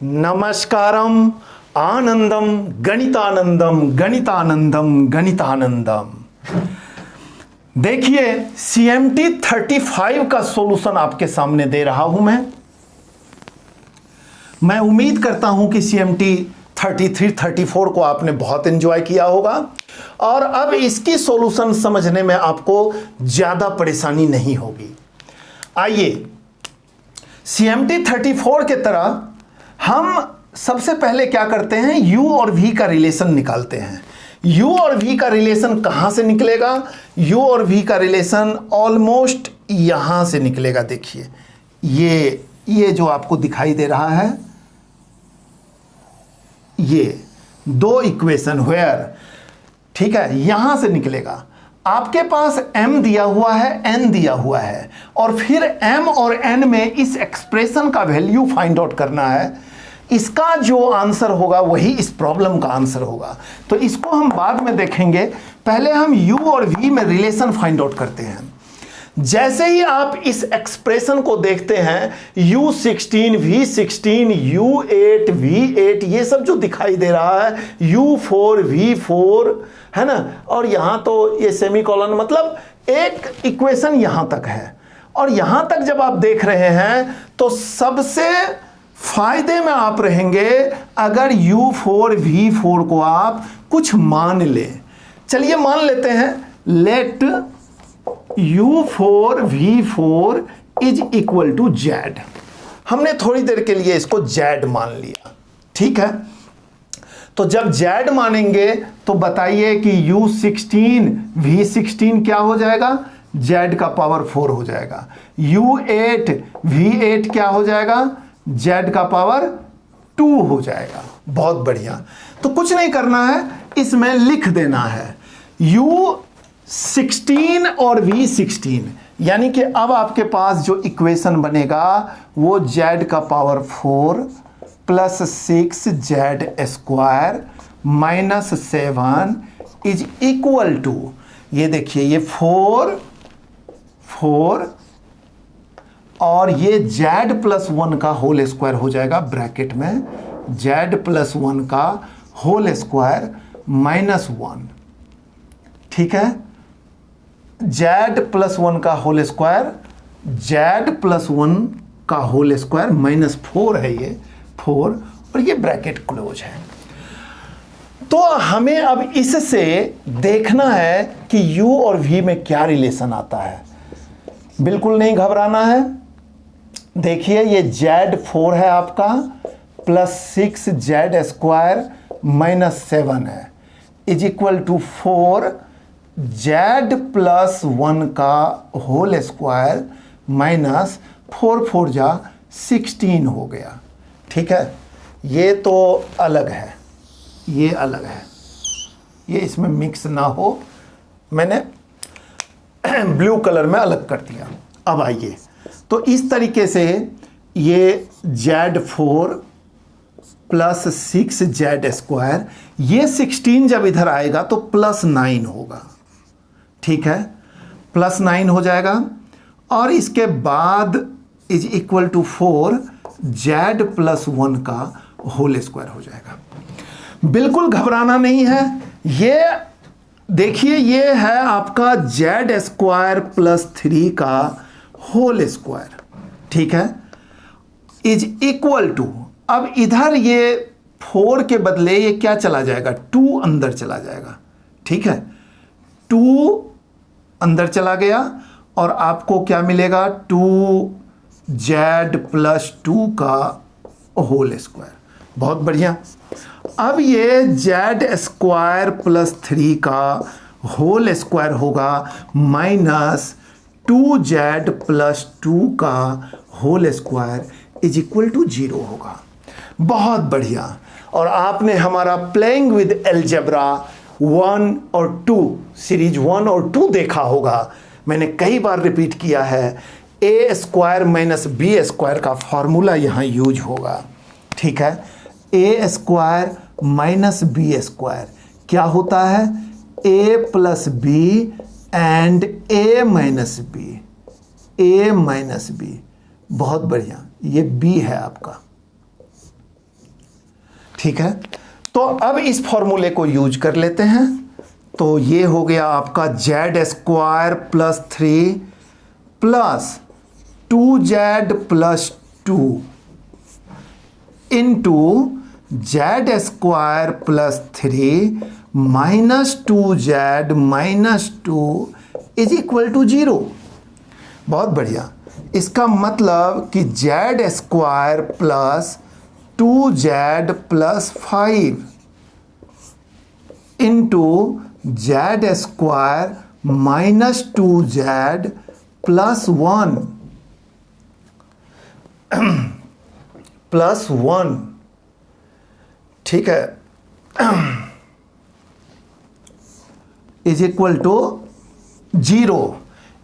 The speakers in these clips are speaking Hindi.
नमस्कारम आनंदम गणितानंदम गणितानंदम गणितानंदम। देखिए CMT 35 का सॉल्यूशन आपके सामने दे रहा हूं मैं उम्मीद करता हूं कि CMT 33 34 को आपने बहुत एंजॉय किया होगा और अब इसकी सॉल्यूशन समझने में आपको ज्यादा परेशानी नहीं होगी। आइए CMT 34 के तरह हम सबसे पहले क्या करते हैं, u और v का रिलेशन निकालते हैं। u और v का रिलेशन कहां से निकलेगा? u और v का रिलेशन ऑलमोस्ट यहां से निकलेगा। देखिए ये जो आपको दिखाई दे रहा है, ये दो इक्वेशन वेयर, ठीक है, यहां से निकलेगा। आपके पास m दिया हुआ है, n दिया हुआ है और फिर m और n में इस एक्सप्रेशन का वैल्यू फाइंड आउट करना है। इसका जो आंसर होगा वही इस प्रॉब्लम का आंसर होगा। तो इसको हम बाद में देखेंगे, पहले हम u और v में रिलेशन फाइंड आउट करते हैं। जैसे ही आप इस एक्सप्रेशन को देखते हैं, u16 v16 u8 v8 ये सब जो दिखाई दे रहा है, u4 v4 है ना, और यहां तो ये सेमीकोलन, मतलब एक इक्वेशन यहां तक है। और यहां तक जब आप देख रहे हैं तो सबसे फायदे में आप रहेंगे अगर u4 v4 को आप कुछ मान लें। चलिए मान लेते हैं, let u4 v4 is equal to z। हमने थोड़ी देर के लिए इसको z मान लिया, ठीक है। तो जब z मानेंगे तो बताइए कि u16 v16 क्या हो जाएगा? z का पावर 4 हो जाएगा। u8 v8 क्या हो जाएगा? z का पावर 2 हो जाएगा। बहुत बढ़िया। तो कुछ नहीं करना है, इसमें लिख देना है u16 और v16, यानी कि अब आपके पास जो इक्वेशन बनेगा वो z का power 4 plus 6z square minus 7 is equal to, ये देखिए ये 4 और ये z प्लस 1 का होल स्क्वायर हो जाएगा, ब्रैकेट में z प्लस 1 का होल स्क्वायर माइनस 1, ठीक है। z प्लस 1 का होल स्क्वायर, z प्लस 1 का होल स्क्वायर माइनस 4 है, ये 4 और ये ब्रैकेट क्लोज है। तो हमें अब इससे देखना है कि u और v में क्या रिलेशन आता है। बिल्कुल नहीं घबराना है। देखिए ये z4 है आपका, प्लस 6z स्क्वायर माइनस 7 है, is equal to 4z plus 1 का होल स्क्वायर माइनस 4 4 जा 16 हो गया, ठीक है। ये तो अलग है, ये अलग है, ये इसमें मिक्स ना हो, मैंने ब्लू कलर में अलग कर दिया। अब आइए, तो इस तरीके से ये z4 प्लस 6z स्क्वायर, ये 16 जब इधर आएगा तो प्लस 9 होगा, ठीक है, प्लस 9 हो जाएगा। और इसके बाद is equal to 4z plus 1 का होल स्क्वायर हो जाएगा। बिल्कुल घबराना नहीं है। ये देखिए ये है आपका z स्क्वायर प्लस 3 का होल स्क्वायर, ठीक है, इज इक्वल टू, अब इधर ये 4 के बदले ये क्या चला जाएगा? 2 अंदर चला जाएगा, ठीक है, 2 अंदर चला गया और आपको क्या मिलेगा? 2z प्लस 2 का होल स्क्वायर। बहुत बढ़िया। अब ये z स्क्वायर प्लस 3 का होल स्क्वायर होगा माइनस 2z प्लस 2 का whole square is equal to 0 होगा। बहुत बढ़िया। और आपने हमारा प्लेइंग विद अलजेब्रा 1 और 2 सीरीज 1 और 2 देखा होगा। मैंने कई बार रिपीट किया है, a square minus B square का फॉर्मूला यहाँ यूज होगा, ठीक है। a square minus B square क्या होता है? a plus B and a minus B, a minus B. बहुत बढ़िया, ये b है आपका, ठीक है, तो अब इस फॉर्मूले को यूज कर लेते हैं। तो ये हो गया आपका Z square plus 3 plus 2z plus 2 into Z square plus 3 minus 2z minus 2 is equal to 0। बहुत बढ़िया। इसका मतलब कि Z square plus 2z plus 5 into Z square minus 2z plus 1 plus 1, ठीक है, इज इक्वल टू 0।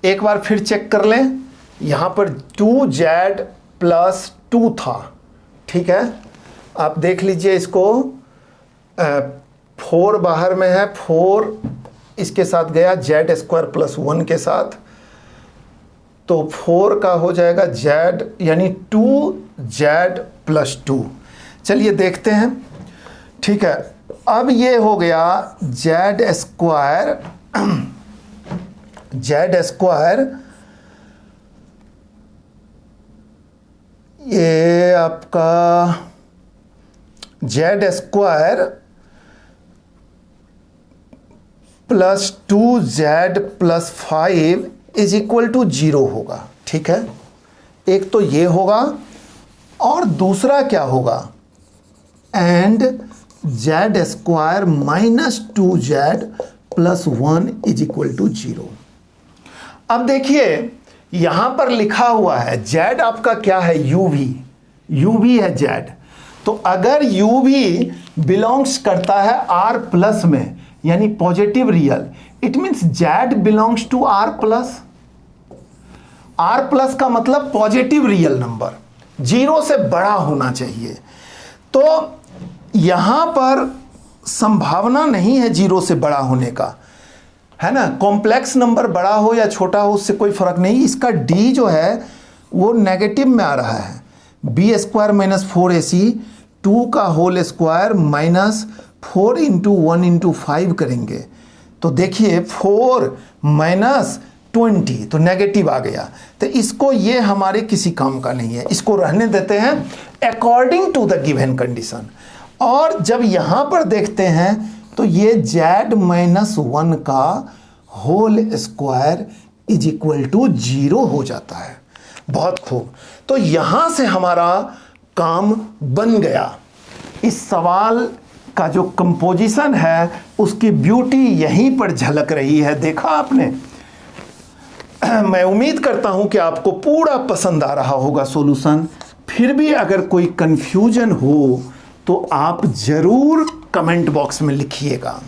एक बार फिर चेक कर लें, यहां पर 2z प्लस 2 था, ठीक है। आप देख लीजिए इसको, 4 बाहर में है, 4 इसके साथ गया जेड स्क्वायर प्लस 1 के साथ, तो 4 का हो जाएगा z यानी 2z प्लस 2। चलिए देखते हैं, ठीक है। अब ये हो गया जेड स्क्वायर ये आपका Z square plus 2z plus 5 is equal to 0 होगा, ठीक है। एक तो ये होगा और दूसरा क्या होगा, and Z square minus 2z plus 1 is equal to 0। अब देखिए यहां पर लिखा हुआ है जेड आपका क्या है, यूवी है जेड। तो अगर यूवी बिलोंग्स करता है आर प्लस में यानी positive real, it means Z belongs to R plus. R plus का मतलब पॉजिटिव रियल नंबर, 0 से बड़ा होना चाहिए। तो यहां पर संभावना नहीं है 0 से बड़ा होने का, है ना। कॉम्प्लेक्स नंबर बड़ा हो या छोटा हो उससे कोई फर्क नहीं। इसका डी जो है वो नेगेटिव में आ रहा है, बी स्क्वायर माइनस 4ac 2 का whole square minus 4 into 1 into 5 करेंगे तो देखिए 4 माइनस 20 तो नेगेटिव आ गया। तो इसको, ये हमारे किसी काम का नहीं है, इसको रहने देते हैं according to the given condition. और जब यहां पर देखते हैं तो ये z माइनस 1 का whole square is equal to 0 हो जाता है। बहुत खूब, तो यहां से हमारा काम बन गया। इस सवाल का जो कंपोजिशन है उसकी ब्यूटी यहीं पर झलक रही है, देखा आपने। मैं उम्मीद करता हूं कि आपको पूरा पसंद आ रहा होगा सॉल्यूशन। फिर भी अगर कोई कंफ्यूजन हो तो आप जरूर कमेंट बॉक्स में लिखिएगा।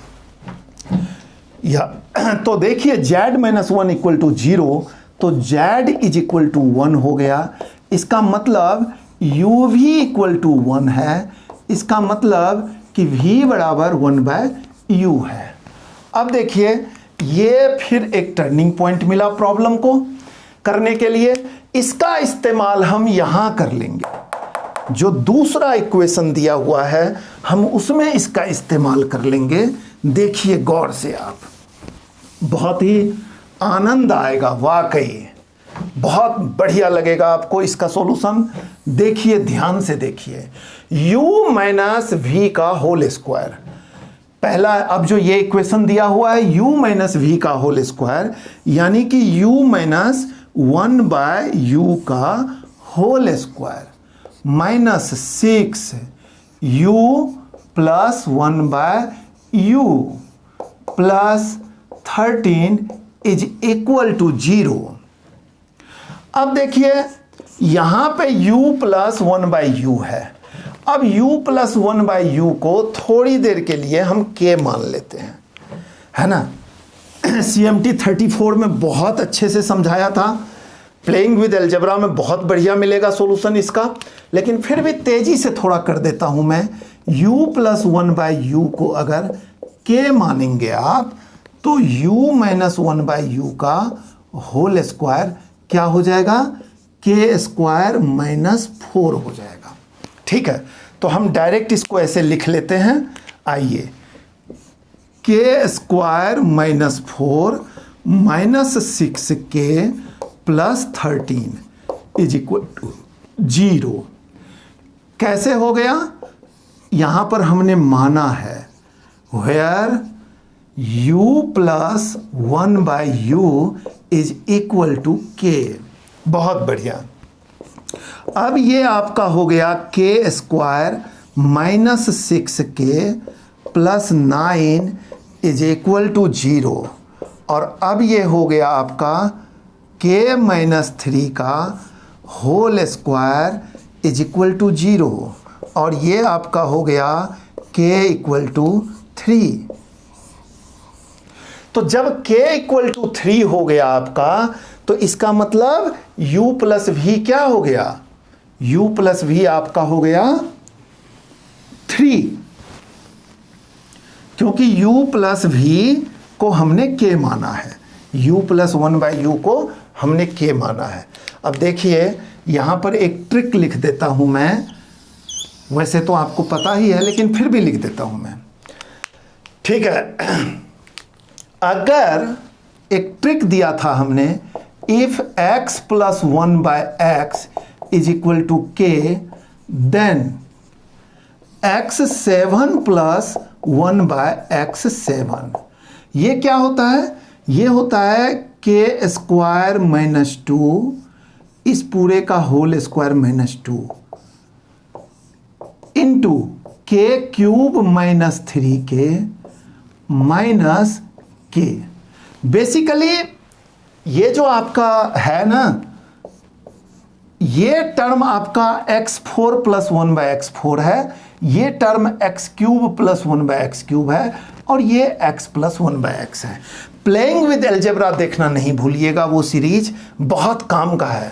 या तो देखिए z माइनस 1 इक्वल टू 0, तो z इज इक्वल टू 1 हो गया। इसका मतलब u भी इक्वल टू 1 है। इसका मतलब कि v बराबर 1/u है। अब देखिए ये फिर एक टर्निंग पॉइंट मिला प्रॉब्लम को करने के लिए। इसका इस्तेमाल हम यहां कर लेंगे, जो दूसरा इक्वेशन दिया हुआ है हम उसमें इसका इस्तेमाल कर लेंगे। देखिए गौर से आप, बहुत ही आनंद आएगा, वाकई बहुत बढ़िया लगेगा आपको इसका सॉल्यूशन। देखिए ध्यान से देखिए, u माइनस वी का होल स्क्वायर, पहला अब जो ये इक्वेशन दिया हुआ है u माइनस वी का होल स्क्वायर यानी कि u माइनस 1/u का whole square minus 6u plus 1/u plus 13 is equal to 0। अब देखिए यहां पे u प्लस 1/u है। अब u प्लस 1/u को थोड़ी देर के लिए हम k मान लेते हैं, है ना। CMT 34 में बहुत अच्छे से समझाया था, प्लेइंग विद अलजेब्रा में बहुत बढ़िया मिलेगा सॉल्यूशन इसका, लेकिन फिर भी तेजी से थोड़ा कर देता हूं मैं। u प्लस 1/u को अगर k मानेंगे आप तो u माइनस 1/u का होल स्क्वायर क्या हो जाएगा, k स्क्वायर माइनस 4 हो जाएगा, ठीक है, तो हम डायरेक्ट इसको ऐसे लिख लेते हैं। आइए, K square minus 4 minus 6k plus 13 is equal to 0। कैसे हो गया? यहां पर हमने माना है where u plus 1/u is equal to k। बहुत बढ़िया। अब ये आपका हो गया K square minus 6k plus 9 is equal to 0। और अब ये हो गया आपका k माइनस 3 का whole square is equal to 0। और ये आपका हो गया k इक्वल टू 3। तो जब k इक्वल टू 3 हो गया आपका, तो इसका मतलब u प्लस v क्या हो गया? u प्लस v आपका हो गया 3, क्योंकि u प्लस v को हमने k माना है, u प्लस 1/u को हमने k माना है। अब देखिए यहां पर एक ट्रिक लिख देता हूं मैं, वैसे तो आपको पता ही है लेकिन फिर भी लिख देता हूं मैं, ठीक है। अगर एक ट्रिक दिया था हमने, if x plus 1/x is equal to k, then x7 plus 1/x7। ये क्या होता है? ये होता है k स्क्वायर माइनस 2 इस पूरे का whole square minus 2 into k cube minus 3k minus k। Basically ये जो आपका है ना, ये टर्म आपका x4 प्लस 1/x4 है, ये term x cube plus 1/x3 है, और ये x प्लस 1/x है। प्लेइंग विद अलजेब्रा देखना नहीं भूलिएगा, वो सीरीज बहुत काम का है,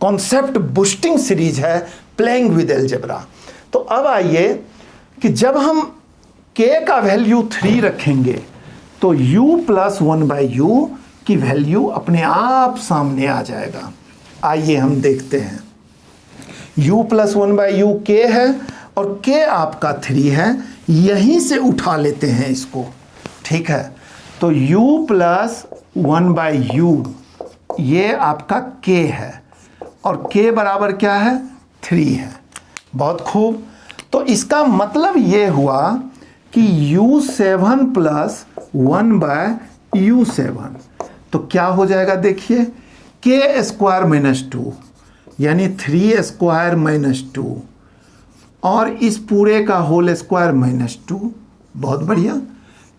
कॉन्सेप्ट बूस्टिंग सीरीज है प्लेइंग विद अलजेब्रा। तो अब आइए कि जब हम k का वैल्यू 3 रखेंगे तो u प्लस 1/u की वैल्यू अपने आप सामने आ जाएगा। आइए हम देखते हैं। u प्लस 1/u k है और k आपका 3 है, यहीं से उठा लेते हैं इसको, ठीक है। तो u प्लस 1/u ये आपका k है और k बराबर क्या है? 3 है। बहुत खूब। तो इसका मतलब ये हुआ कि u7 प्लस 1/u7, तो क्या हो जाएगा? देखिए k स्क्वायर माइनस 2 यानी 3 स्क्वायर माइनस 2 और इस पूरे का होल स्क्वायर माइनस 2, बहुत बढ़िया,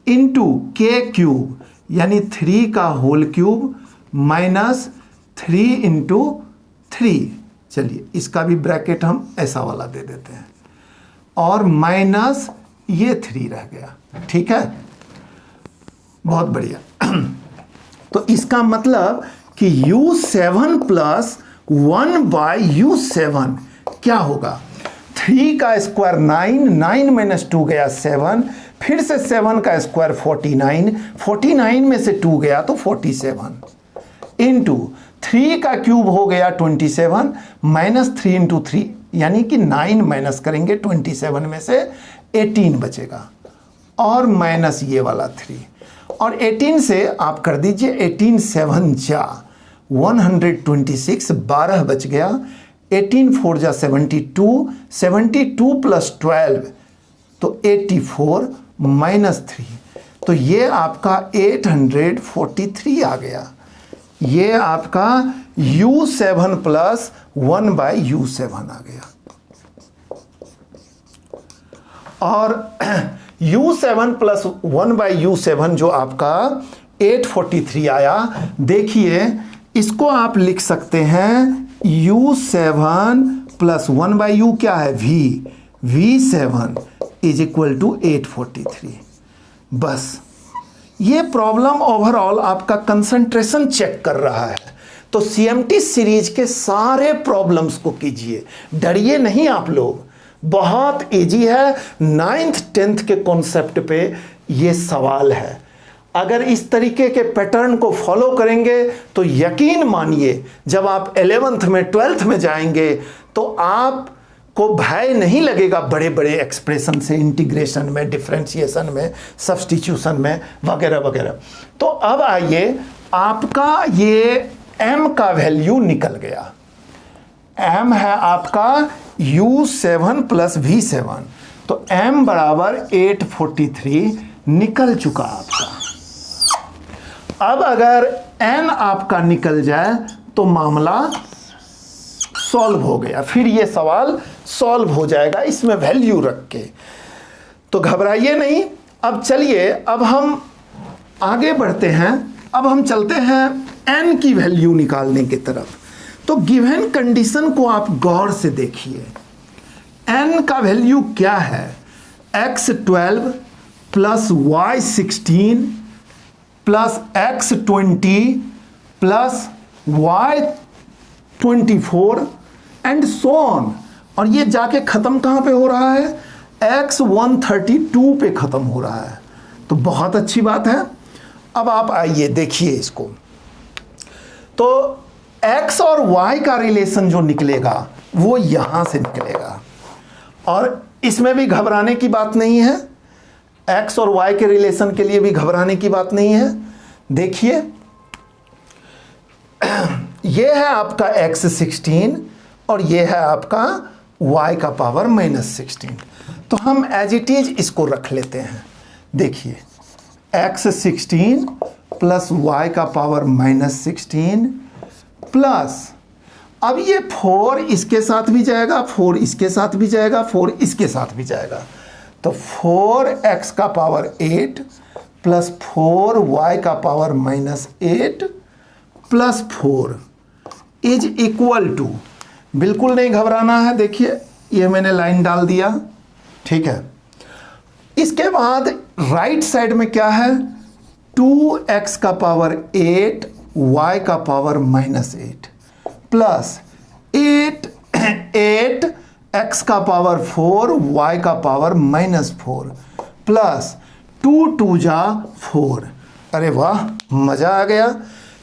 इंटू k क्यूब यानी 3 का होल क्यूब माइनस 3 इंटू 3। चलिए इसका भी ब्रैकेट हम ऐसा वाला दे देते हैं, और माइनस ये 3 रह गया, ठीक है। बहुत बढ़िया। तो इसका मतलब कि u7 प्लस 1/u7 क्या होगा? 3 का स्क्वायर 9, 9 माइनस 2 गया 7, फिर से 7 का स्क्वायर 49, 49 में से 2 गया तो 47, इंटू 3 का क्यूब हो गया 27, माइनस 3 इंटू 3 यानी कि 9 माइनस करेंगे 27 में से 18 बचेगा, और माइनस ये वाला 3, और 18 से आप कर दीजिए 18 7 जा 126, 12 बच गया, 18 4 जा 72, 72 प्लस 12 तो 84 माइनस 3, तो ये आपका 843 आ गया। ये आपका u7 प्लस 1/u7 आ गया। और u7 प्लस 1/u7 जो आपका 843 आया, देखिए इसको आप लिख सकते हैं u7 प्लस 1/u क्या है? v7 is equal to 843। बस ये प्रॉब्लम ओवरऑल आपका कंसंट्रेशन चेक कर रहा है। तो CMT सीरीज के सारे प्रॉब्लम्स को कीजिए, डरिए नहीं आप लोग, बहुत इजी है। 9th 10th के कॉन्सेप्ट पे ये सवाल है। अगर इस तरीके के पैटर्न को फॉलो करेंगे तो यकीन मानिए जब आप 11th में 12th में जाएंगे तो आप को भय नहीं लगेगा बड़े बड़े एक्सप्रेशन से, इंटीग्रेशन में, डिफरेंशिएशन में, सब्स्टिट्यूशन में वगैरह वगैरह। तो अब आइए, आपका ये m का वैल्यू निकल गया। m है आपका U7 प्लस V7, तो m बराबर 843 निकल चुका आपका। अब अगर n आपका निकल जाए तो मामला सॉल्व हो गया, फिर ये सवाल सॉल्व हो जाएगा इसमें वैल्यू रख के। तो घबराइए नहीं। अब चलिए, अब हम आगे बढ़ते हैं। अब हम चलते हैं n की वैल्यू निकालने की तरफ। तो गिवन कंडीशन को आप गौर से देखिए। n का वैल्यू क्या है? x12 plus y16 plus x20 plus y24 and so on. और ये जाके ख़त्म कहाँ पे हो रहा है? x132 पे ख़त्म हो रहा है। तो बहुत अच्छी बात है। अब आप आइए देखिए इसको। तो x और y का रिलेशन जो निकलेगा वो यहाँ से निकलेगा, और इसमें भी घबराने की बात नहीं है। x और y के रिलेशन के लिए भी घबराने की बात नहीं है। देखिए, ये है आपका x16 और ये है आपका y का पावर -16। तो हम एज इट इज इसको रख लेते हैं। देखिए, x16 प्लस y का पावर -16 प्लस, अब ये 4 इसके साथ भी जाएगा, 4 इसके साथ भी जाएगा, 4 इसके साथ भी जाएगा। तो 4x का पावर 8 प्लस 4y का power -8 plus 4 is equal to, बिल्कुल नहीं घबराना है। देखिए, ये मैंने लाइन डाल दिया, ठीक है। इसके बाद राइट साइड में क्या है? 2x का पावर 8 y का पावर -8 प्लस 8x का पावर 4 y का पावर -4 प्लस 2 2 जा 4। अरे वाह, मज़ा आ गया।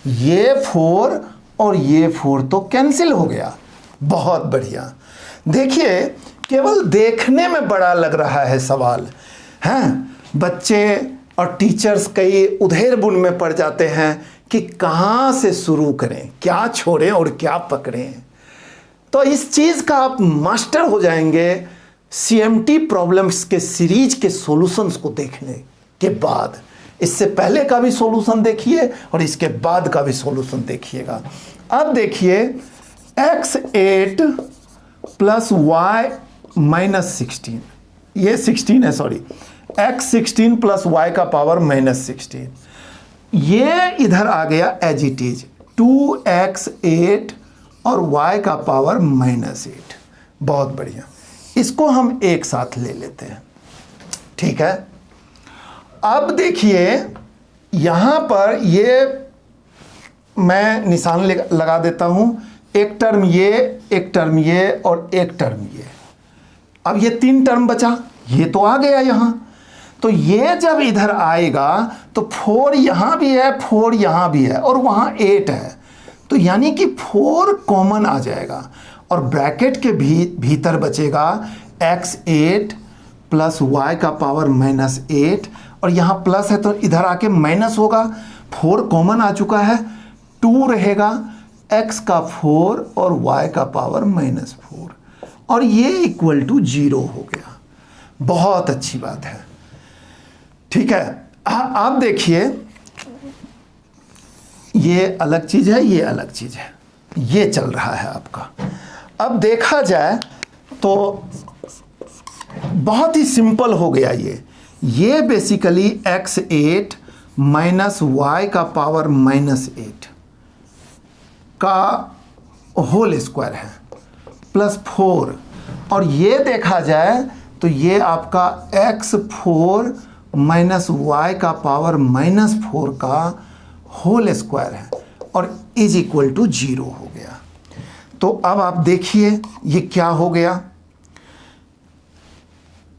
ये 4 और ये 4 तो कैंसिल हो गया। बहुत बढ़िया। देखिए, केवल देखने में बड़ा लग रहा है सवाल, हैं? बच्चे और टीचर्स कई उधेड़ बुन में पड़ जाते हैं कि कहाँ से शुरू करें, क्या छोड़ें और क्या पकड़ें। तो इस चीज़ का आप मास्टर हो जाएंगे CMT प्रॉब्लम्स के सीरीज के सॉल्यूशंस को देखने के बाद। इससे पहले का भी सॉल्यूशन देखिए और इसके बाद का भी सॉल्यूशन देखिएगा। अब देखिए, x8 प्लस y -16, ये 16 है, सॉरी, x16 प्लस y का पावर -16, ये इधर आ गया एज इट इज 2x8 और y का पावर -8। बहुत बढ़िया, इसको हम एक साथ ले लेते हैं, ठीक है। अब देखिए, यहाँ पर ये मैं निशान लगा देता हूँ, एक टर्म ये, एक टर्म ये और एक टर्म ये। अब ये 3 टर्म बचा, ये तो आ गया यहाँ। तो ये जब इधर आएगा तो 4 यहाँ भी है, 4 यहाँ भी है और वहाँ 8 है, तो यानी कि 4 कॉमन आ जाएगा और ब्रैकेट के भीतर बचेगा x8 प्लस y का पावर -8, और यहाँ प्लस है तो इधर आके माइनस होगा। 4 कॉमन आ चुका है, 2 रहेगा, x का 4 और y का पावर -4, और ये इक्वल टू 0 हो गया। बहुत अच्छी बात है, ठीक है। आप देखिए, ये अलग चीज़ है, ये अलग चीज़ है, ये चल रहा है आपका। अब देखा जाए तो बहुत ही सिंपल हो गया। ये बेसिकली x8 माइनस y का पावर -8 का होल स्क्वायर है प्लस 4, और ये देखा जाए तो ये आपका x4 माइनस y का पावर -4 का होल स्क्वायर है और इज इक्वल टू 0 हो गया। तो अब आप देखिए ये क्या हो गया।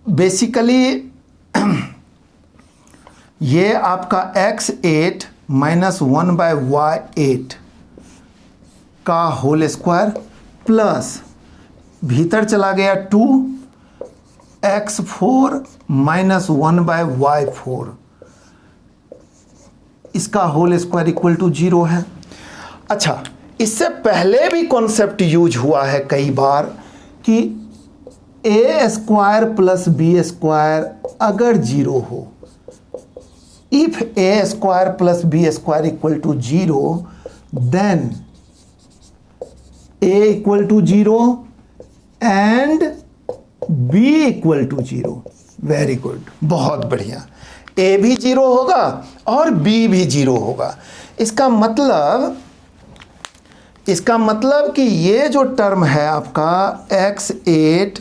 बेसिकली ये आपका x8 माइनस 1/y8 का होल स्क्वायर प्लस भीतर चला गया 2x4 माइनस 1/y4, इसका होल स्क्वायर इक्वल टू 0 है। अच्छा, इससे पहले भी कॉन्सेप्ट यूज हुआ है कई बार कि A square plus B square अगर 0 हो, if A square plus B square equal to 0 then A equal to 0 and B equal to 0। Very good, बहुत बढ़िया। ए भी 0 होगा और बी भी 0 होगा। इसका मतलब कि ये जो टर्म है आपका x8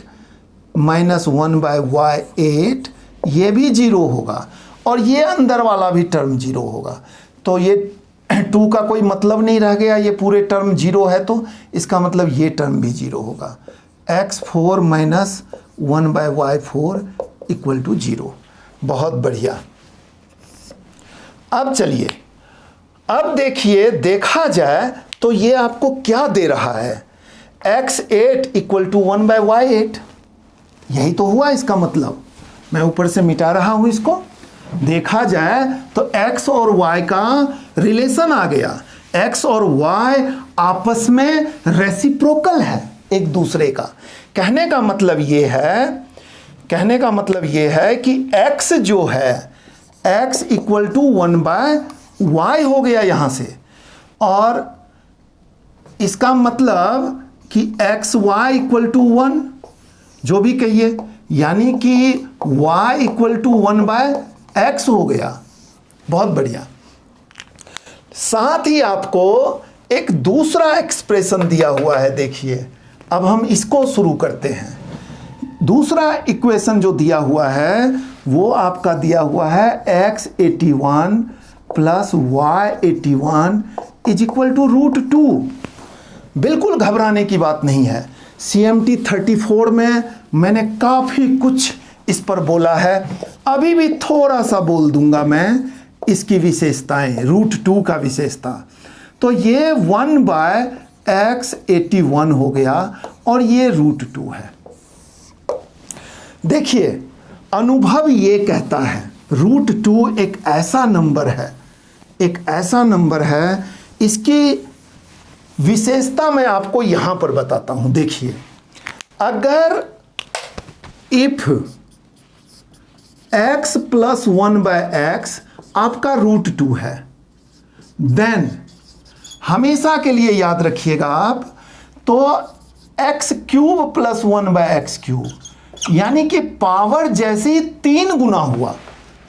माइनस 1/y8 ये भी 0 होगा और ये अंदर वाला भी टर्म 0 होगा। तो ये 2 का कोई मतलब नहीं रह गया, ये पूरे टर्म 0 है तो इसका मतलब ये टर्म भी 0 होगा। x4 minus 1/y4 equal to 0। बहुत बढ़िया। अब चलिए, अब देखिए, देखा जाए तो ये आपको क्या दे रहा है, x8 इक्वल टू 1/y8। यही तो हुआ इसका मतलब। मैं ऊपर से मिटा रहा हूं इसको। देखा जाए तो x और y का रिलेशन आ गया। x और y आपस में रेसिप्रोकल है एक दूसरे का। कहने का मतलब ये है कि x जो है x इक्वल टू 1/y हो गया यहां से, और इसका मतलब कि xy इक्वल टू 1 जो भी कहिए, यानी कि y इक्वल टू 1/x हो गया। बहुत बढ़िया। साथ ही आपको एक दूसरा एक्सप्रेशन दिया हुआ है, देखिए। अब हम इसको शुरू करते हैं। दूसरा इक्वेशन जो दिया हुआ है वो आपका दिया हुआ है x81 plus y81 is equal to √2। बिल्कुल घबराने की बात नहीं है। CMT 34 में मैंने काफ़ी कुछ इस पर बोला है, अभी भी थोड़ा सा बोल दूंगा मैं इसकी विशेषताएं, √2 का विशेषता। तो ये 1/x81 हो गया और ये √2 है। देखिए, अनुभव ये कहता है √2 एक ऐसा नंबर है, इसकी विशेषता मैं आपको यहां पर बताता हूं। देखिए, अगर इफ x प्लस 1/x आपका √2 है, देन हमेशा के लिए याद रखिएगा आप, तो x³ प्लस 1/x³, यानी कि पावर जैसी 3 गुना हुआ।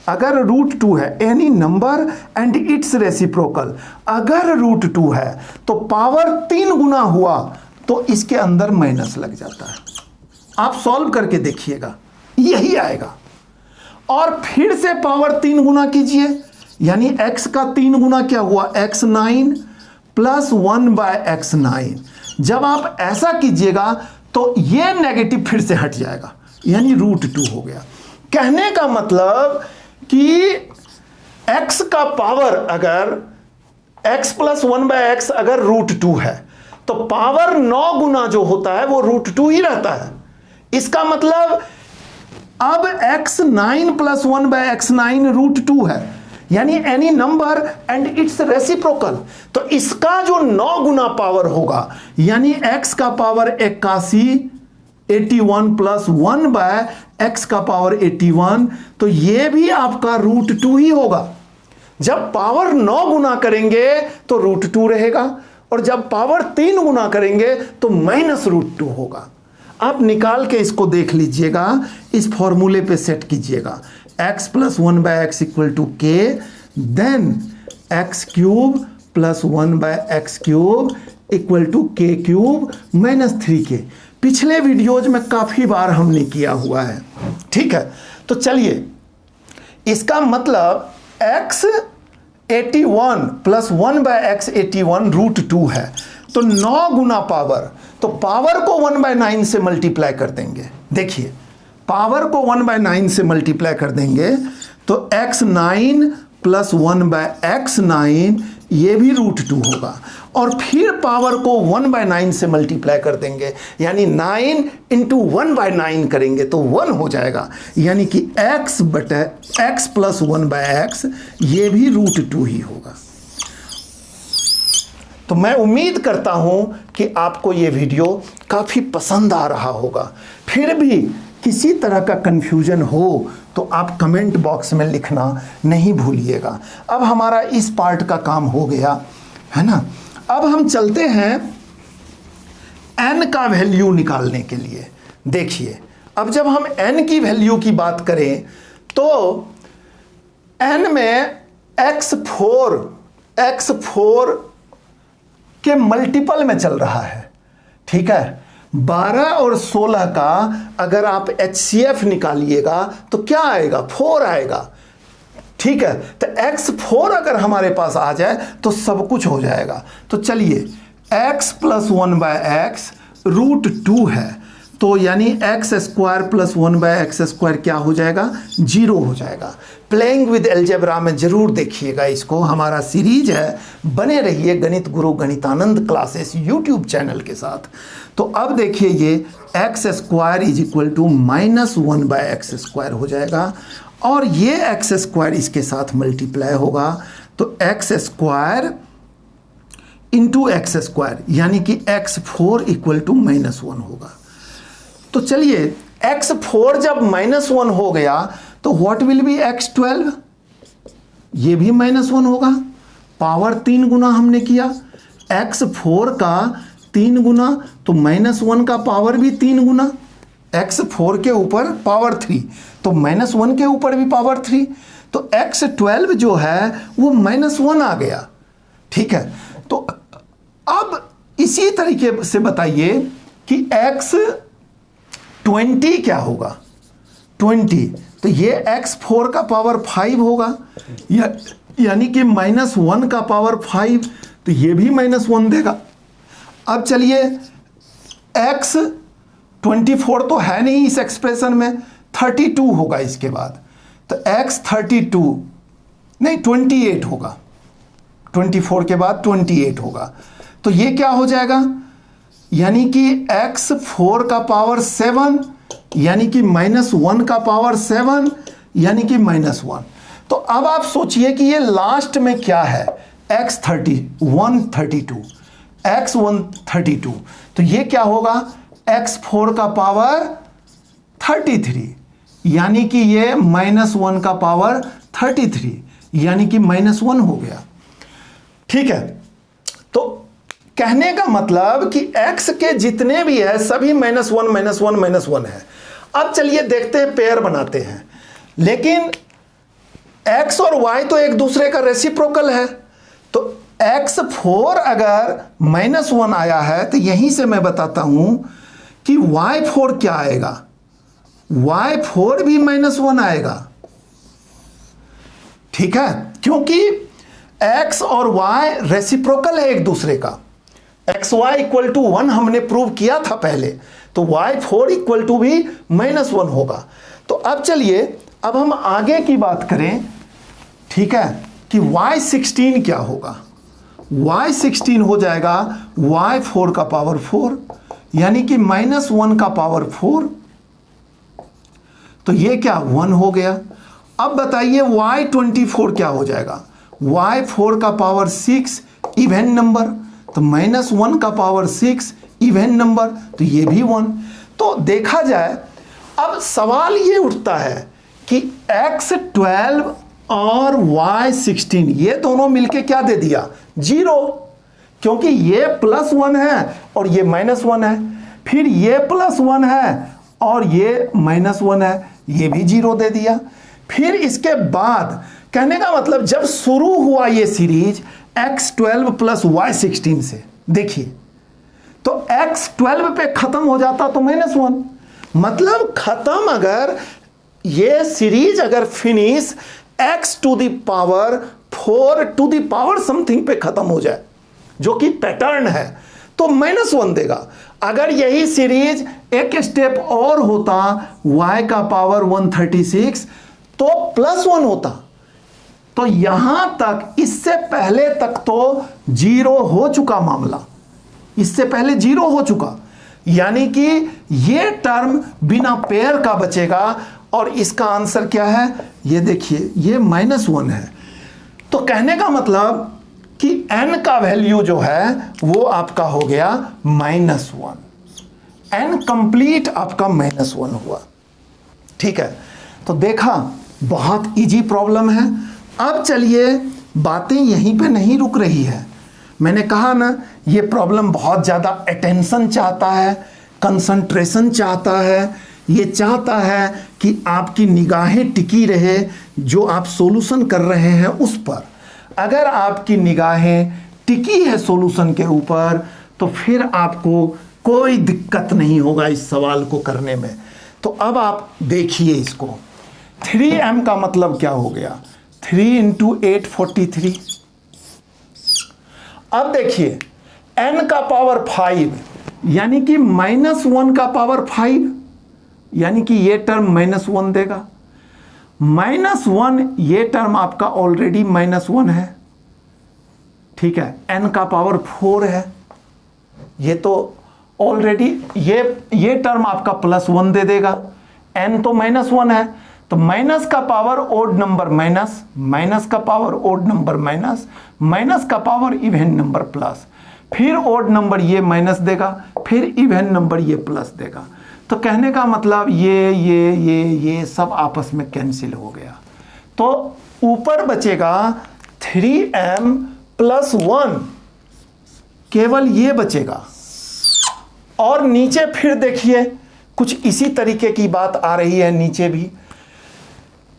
अगर √2 है, any number and it's reciprocal, अगर √2 है तो पावर 3 गुना हुआ तो इसके अंदर माइनस लग जाता है। आप सॉल्व करके देखिएगा, यही आएगा। और फिर से पावर 3 गुना कीजिए, यानी x का 3 गुना क्या हुआ, x9 प्लस 1/x9। जब आप ऐसा कीजिएगा तो ये नेगेटिव फिर से हट जाएगा, यानी √2 हो गया। कहने का मतलब कि x का पावर, अगर x प्लस 1/x अगर √2 है तो पावर 9 गुना जो होता है वो √2 ही रहता है। इसका मतलब अब x9 प्लस 1/x9 √2 है, यानी any number and it's reciprocal. तो इसका जो 9 गुना पावर होगा, यानी x का पावर 81 प्लस 1/x का पावर 81, तो ये भी आपका √2 ही होगा। जब पावर 9 गुना करेंगे तो √2 रहेगा, और जब पावर 3 गुना करेंगे तो माइनस √2 होगा। आप निकाल के इसको देख लीजिएगा, इस फॉर्मूले पे सेट कीजिएगा। x plus 1/x equal to k, then x³ plus 1/x³ equal to k³ minus 3k। पिछले वीडियोज में काफ़ी बार हमने किया हुआ है, ठीक है। तो चलिए, इसका मतलब x81 प्लस 1/x81 √2 है, तो 9 गुना पावर, तो पावर को 1/9 से मल्टीप्लाई कर देंगे। देखिए, पावर को 1/9 से मल्टीप्लाई कर देंगे तो x9 प्लस 1/x9 ये भी √2 होगा, और फिर पावर को 1/9 से मल्टीप्लाई कर देंगे, यानी 9 इंटू 1/9 करेंगे तो 1 हो जाएगा, यानी कि x बटे x प्लस 1/x ये भी √2 ही होगा। तो मैं उम्मीद करता हूं कि आपको ये वीडियो काफ़ी पसंद आ रहा होगा। फिर भी किसी तरह का कन्फ्यूजन हो तो आप कमेंट बॉक्स में लिखना नहीं भूलिएगा। अब हमारा इस पार्ट का काम हो गया है ना। अब हम चलते हैं n का वैल्यू निकालने के लिए। देखिए, अब जब हम n की वैल्यू की बात करें तो n में x4 के मल्टीपल में चल रहा है, ठीक है। 12 और 16 का अगर आप HCF निकालिएगा तो क्या आएगा, 4 आएगा, ठीक है। तो x4 अगर हमारे पास आ जाए तो सब कुछ हो जाएगा। तो चलिए, x प्लस 1/x √2 है, तो यानी x² प्लस 1/x² क्या हो जाएगा, 0 हो जाएगा। प्लेइंग विद अलजेब्रा में जरूर देखिएगा इसको, हमारा सीरीज है। बने रहिए गणित गुरु गणितानंद क्लासेस यूट्यूब चैनल के साथ। तो अब देखिए, ये x² = -1/x² हो जाएगा और ये x² इसके साथ मल्टीप्लाई होगा, तो x² इंटू x², यानी कि x4 = -1 होगा। तो चलिए, x4 जब -1 हो गया तो व्हाट विल बी x12, ये भी -1 होगा। पावर 3 गुना हमने किया, x4 का 3 गुना, तो -1 का पावर भी 3 गुना, x4 के ऊपर पावर 3, तो -1 के ऊपर भी पावर 3, तो x12 जो है वो -1 आ गया, ठीक है। तो अब इसी तरीके से बताइए कि x20 क्या होगा, 20, तो ये x4 का पावर 5 होगा, यानी कि -1 का पावर 5, तो ये भी -1 देगा। अब चलिए, x24 तो है नहीं इस एक्सप्रेशन में, 32 होगा इसके बाद, तो x32 नहीं 28 होगा, 24 के बाद 28 होगा, तो ये क्या हो जाएगा, यानी कि x4 का पावर 7, यानी कि -1 का पावर 7, यानी कि -1। तो अब आप सोचिए कि ये लास्ट में क्या है, x132, x132, तो ये क्या होगा, x4 का पावर 33, यानी कि ये -1 का पावर 33, यानी कि -1 हो गया, ठीक है। तो कहने का मतलब कि x के जितने भी है सभी -1 है। अब चलिए देखते हैं, पेयर बनाते हैं, लेकिन x और y तो एक दूसरे का रेसिप्रोकल है, तो x4 अगर -1 आया है तो यहीं से मैं बताता हूं कि y4 क्या आएगा, y4 भी -1 आएगा, ठीक है, क्योंकि x और y रेसिप्रोकल है एक दूसरे का। xy = 1 हमने प्रूव किया था पहले, तो y4 = भी -1 होगा। तो अब चलिए, अब हम आगे की बात करें, ठीक है, कि y16 क्या होगा, y16 हो जाएगा y4 का पावर 4, यानी कि -1 का पावर 4, तो ये क्या 1 हो गया। अब बताइए y24 क्या हो जाएगा, y4 का पावर 6 इवन नंबर, तो -1 का पावर 6 इवन नंबर, तो ये भी 1। तो देखा जाए, अब सवाल ये उठता है कि x12 और y16 ये दोनों मिलके क्या दे दिया, 0, क्योंकि ये +1 है और ये -1 है, फिर ये +1 है और ये -1 है, ये भी 0 दे दिया। फिर इसके बाद कहने का मतलब जब शुरू हुआ ये सीरीज x12 प्लस y16 से, देखिए तो x12 पे खत्म हो जाता तो -1, मतलब खत्म, अगर ये सीरीज अगर फिनिश x⁴ 4 समथिंग पे खत्म हो जाए, जो कि पैटर्न है, तो -1 देगा। अगर यही सीरीज एक स्टेप और होता y का पावर 136 तो +1 होता, तो यहां तक, इससे पहले तक तो 0 हो चुका मामला, इससे पहले 0 हो चुका, यानी कि ये टर्म बिना पेयर का बचेगा। और इसका आंसर क्या है, ये देखिए, ये -1 है। तो कहने का मतलब कि n का वैल्यू जो है वो आपका हो गया -1, n कंप्लीट आपका -1 हुआ। ठीक है, तो देखा, बहुत इजी प्रॉब्लम है। अब चलिए, बातें यहीं पे नहीं रुक रही है। मैंने कहा ना, ये प्रॉब्लम बहुत ज़्यादा अटेंशन चाहता है, कंसंट्रेशन चाहता है, ये चाहता है कि आपकी निगाहें टिकी रहे जो आप सॉल्यूशन कर रहे हैं उस पर। अगर आपकी निगाहें टिकी है सॉल्यूशन के ऊपर, तो फिर आपको कोई दिक्कत नहीं होगा इस सवाल को करने में। तो अब आप देखिए इसको, 3m का मतलब क्या हो गया, 3 × 8 43। अब देखिए, n का पावर 5 यानी कि -1 का पावर 5, यानी कि ये टर्म -1 देगा। -1, ये टर्म आपका ऑलरेडी -1 है। ठीक है, n का पावर 4 है, ये तो ऑलरेडी, ये टर्म आपका +1 दे देगा। n तो -1 है, तो माइनस का power odd number minus, minus का power odd number minus, minus का पावर इवन नंबर प्लस, फिर ओड नंबर ये माइनस देगा, फिर इवन नंबर ये प्लस देगा। तो कहने का मतलब ये सब आपस में कैंसिल हो गया। तो ऊपर बचेगा 3m + 1, केवल ये बचेगा। और नीचे फिर देखिए, कुछ इसी तरीके की बात आ रही है नीचे भी।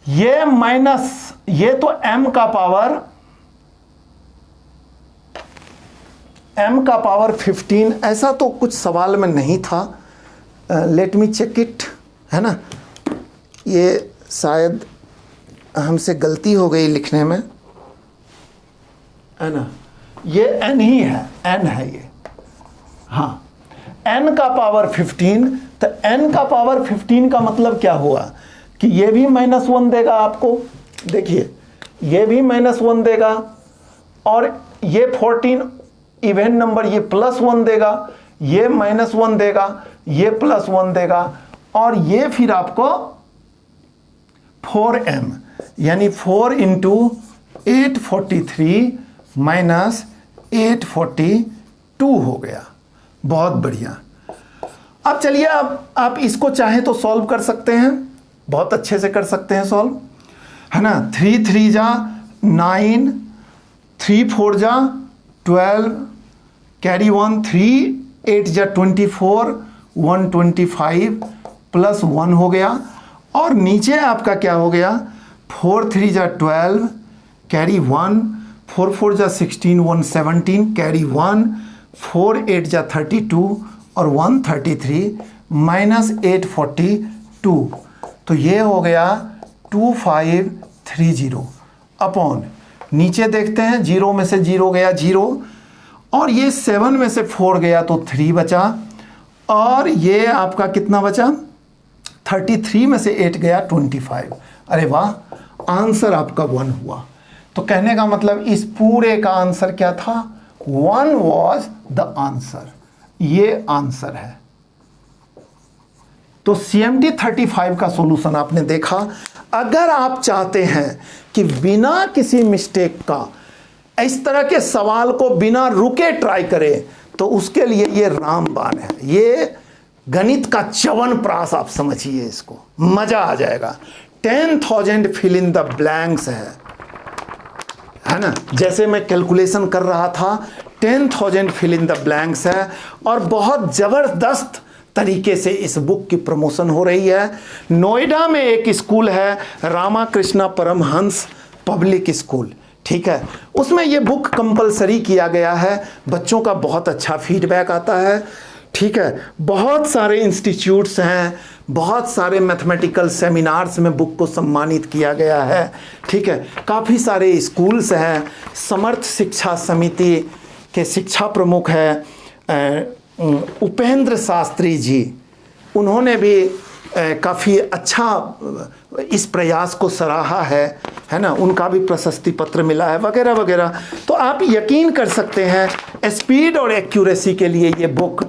ये माइनस, ये तो m का पावर 15, ऐसा तो कुछ सवाल में नहीं था। लेट मी चेक इट, है ना, ये शायद हमसे गलती हो गई लिखने में, है ना, ये n ही है, n है ये, हाँ, n का पावर 15। तो n का पावर 15 का मतलब क्या हुआ कि ये भी -1 देगा आपको, देखिए ये भी -1 देगा, और ये 14 इवन नंबर ये +1 देगा, ये -1 देगा, ये +1 देगा, और ये फिर आपको 4m यानी 4 × 843 - 842 हो गया। बहुत बढ़िया। अब चलिए, अब आप इसको चाहें तो सॉल्व कर सकते हैं, बहुत अच्छे से कर सकते हैं सॉल्व, है ना। 3 × 3 = 9, 3 × 4 = 12, कैरी 1, 3 × 8 = 24, 125 + 1 हो गया। और नीचे आपका क्या हो गया, 4 × 3 = 12, कैरी 1, 4 × 4 = 16, 117, कैरी 1, 4 × 8 = 32 और 133 - 842। तो ये हो गया 2530 अपॉन, नीचे देखते हैं 0 में से 0 गया 0, और ये 7 में से 4 गया तो 3 बचा, और ये आपका कितना बचा, 33 में से 8 गया 25। अरे वाह, आंसर आपका 1 हुआ। तो कहने का मतलब इस पूरे का आंसर क्या था, 1 वॉज द आंसर, ये आंसर है। तो CMT 35 का सॉल्यूशन आपने देखा। अगर आप चाहते हैं कि बिना किसी मिस्टेक का इस तरह के सवाल को बिना रुके ट्राई करें, तो उसके लिए ये रामबाण है, ये गणित का च्यवनप्राश आप समझिए, इसको मजा आ जाएगा। 10,000 फिल इन द ब्लैंक्स है ना, जैसे मैं कैलकुलेशन कर रहा था, 10,000 फिल इन द ब्लैंक्स है, और बहुत ज़बरदस्त तरीके से इस बुक की प्रमोशन हो रही है। नोएडा में एक स्कूल है, रामाकृष्णा परमहंस पब्लिक स्कूल, ठीक है, उसमें ये बुक कंपलसरी किया गया है। बच्चों का बहुत अच्छा फीडबैक आता है, ठीक है। बहुत सारे इंस्टीट्यूट्स हैं, बहुत सारे मैथमेटिकल सेमिनार्स में बुक को सम्मानित किया गया है, ठीक है। काफ़ी सारे स्कूल्स हैं। समर्थ शिक्षा समिति के शिक्षा प्रमुख हैं उपेंद्र शास्त्री जी, उन्होंने भी काफ़ी अच्छा इस प्रयास को सराहा है। है ना, उनका भी प्रशस्ति पत्र मिला है वगैरह वगैरह। तो आप यकीन कर सकते हैं स्पीड और एक्यूरेसी के लिए ये बुक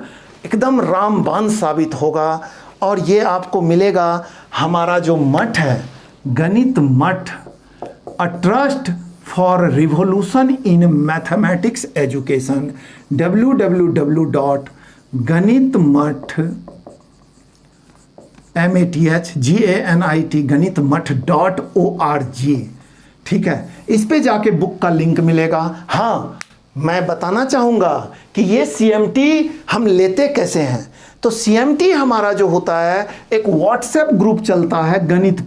एकदम रामबाण साबित होगा। और ये आपको मिलेगा हमारा जो मठ है, गणित मठ, a trust for revolution in mathematics education, www.ganitmath ganitmath.org। ठीक है, इस पे जाके बुक का लिंक मिलेगा। हाँ, मैं बताना चाहूँगा कि ये CMT हम लेते कैसे हैं। तो CMT हमारा जो होता है, एक व्हाट्सएप ग्रुप चलता है गणित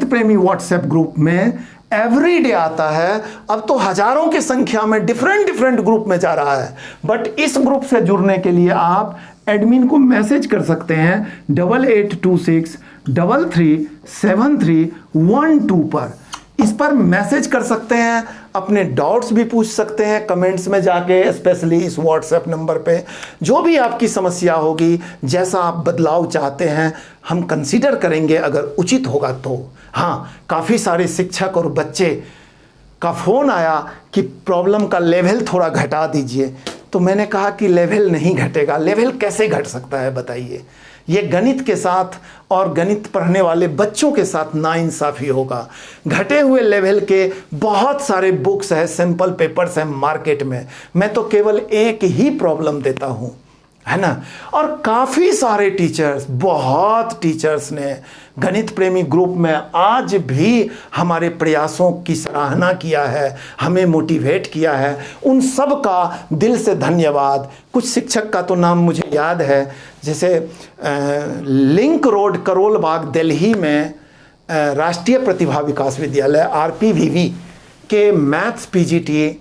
प्रेमी व्हाट्सएप ग्रुप में एवरीडे आता है। अब तो हजारों की संख्या में डिफरेंट ग्रुप में जा रहा है। बट इस ग्रुप से जुड़ने के लिए आप एडमिन को मैसेज कर सकते हैं 8826337312 पर। इस पर मैसेज कर सकते हैं, अपने डाउट्स भी पूछ सकते हैं कमेंट्स में जाके, स्पेशली इस व्हाट्सएप नंबर पे। जो भी आपकी समस्या होगी, जैसा आप बदलाव चाहते हैं, हम कंसीडर करेंगे अगर उचित होगा तो। हाँ, काफ़ी सारे शिक्षक और बच्चे का फ़ोन आया कि प्रॉब्लम का लेवल थोड़ा घटा दीजिए। तो मैंने कहा कि लेवल नहीं घटेगा। लेवल कैसे घट सकता है बताइए? ये गणित के साथ और गणित पढ़ने वाले बच्चों के साथ नाइंसाफ़ी होगा। घटे हुए लेवल के बहुत सारे बुक्स हैं, सैंपल पेपर्स हैं मार्केट में। मैं तो केवल एक ही प्रॉब्लम देता हूँ, है ना। और काफ़ी सारे टीचर्स, बहुत टीचर्स ने गणित प्रेमी ग्रुप में आज भी हमारे प्रयासों की सराहना किया है, हमें मोटिवेट किया है। उन सब का दिल से धन्यवाद। कुछ शिक्षक का तो नाम मुझे याद है, जैसे लिंक रोड, करोल बाग, दिल्ली में राष्ट्रीय प्रतिभा विकास विद्यालय RPVV के maths PGT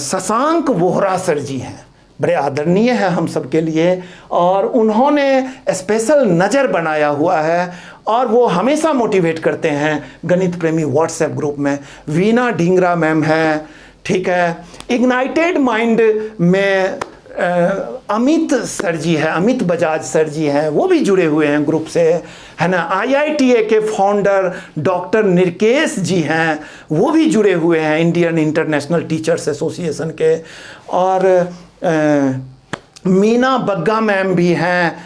Shashank Vohra sir ji हैं। बड़े आदरणीय है हम सब के लिए, और उन्होंने स्पेशल नज़र बनाया हुआ है और वो हमेशा मोटिवेट करते हैं गणित प्रेमी व्हाट्सएप ग्रुप में। वीना ढींगरा मैम है, ठीक है। इग्नाइटेड माइंड में अमित सर जी है, अमित बजाज सर जी हैं, वो भी जुड़े हुए हैं ग्रुप से, है ना। IITA के फाउंडर डॉक्टर निरकेश जी हैं, वो भी जुड़े हुए हैं इंडियन इंटरनेशनल टीचर्स एसोसिएशन के। और मीना बग्गा मैम भी हैं,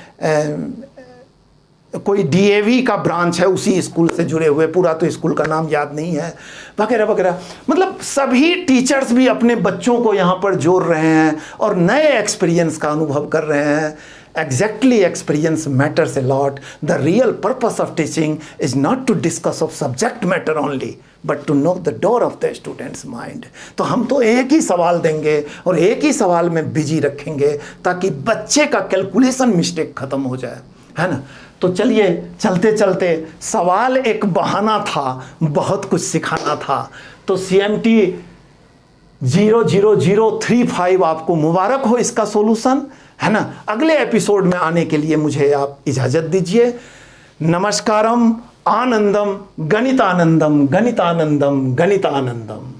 कोई DAV का ब्रांच है, उसी स्कूल से जुड़े हुए, पूरा तो स्कूल का नाम याद नहीं है, वगैरह वगैरह। मतलब सभी टीचर्स भी अपने बच्चों को यहाँ पर जोड़ रहे हैं और नए एक्सपीरियंस का अनुभव कर रहे हैं। Exactly, experience matters a lot. The real purpose of teaching is not to discuss of subject matter only, but to knock the door of the student's mind. तो हम तो एक ही सवाल देंगे और एक ही सवाल में बिजी रखेंगे ताकि बच्चे का कैलकुलेशन मिस्टेक खत्म हो जाए, है ना। तो चलिए, चलते चलते सवाल एक बहाना था, बहुत कुछ सिखाना था। तो CMT 00035 आपको मुबारक हो इसका सॉल्यूशन, है ना। अगले एपिसोड में आने के लिए मुझे आप इजाज़त दीजिए। नमस्कारम, आनंदम, गणितानंदम, गणितानंदम, गणितानंदम।